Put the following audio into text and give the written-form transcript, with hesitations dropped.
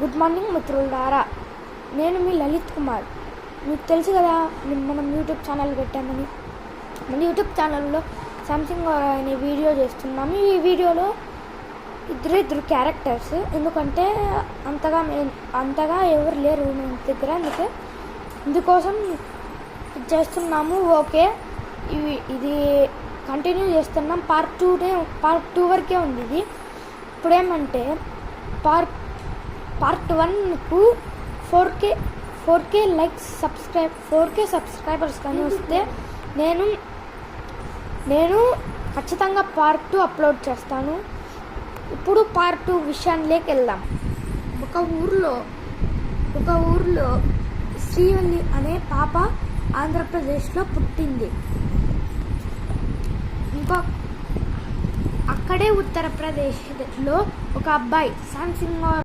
Good morning మిత్రులారా, నేను మీ లలిత్ కుమార్. మీకు తెలుసు కదా మనం యూట్యూబ్ ఛానల్ పెట్టామని. మన యూట్యూబ్ ఛానల్లో సామ్సంగ్ అనే వీడియో చేస్తున్నాము. ఈ వీడియోలో ఇద్దరు క్యారెక్టర్స్, ఎందుకంటే అంతగా ఎవరు లేరు మన దగ్గర, ఇందుకోసం చేస్తున్నాము. ఓకే, ఇది కంటిన్యూ చేస్తున్నాం. పార్ట్ 2 వరకే ఉంది ఇది. ఇప్పుడేమంటే పార్ట్ 1కు 4K లైక్స్ 4K సబ్స్క్రైబర్స్ కానీ వస్తే నేను ఖచ్చితంగా పార్ట్ 2 అప్లోడ్ చేస్తాను. ఇప్పుడు పార్ట్ 2 విషయానికి వెళ్దాం. ఒక ఊర్లో శ్రీవల్లి అనే పాప ఆంధ్రప్రదేశ్లో పుట్టింది. అక్కడే ఉత్తరప్రదేశ్లో ఒక అబ్బాయి సామ్సంగ్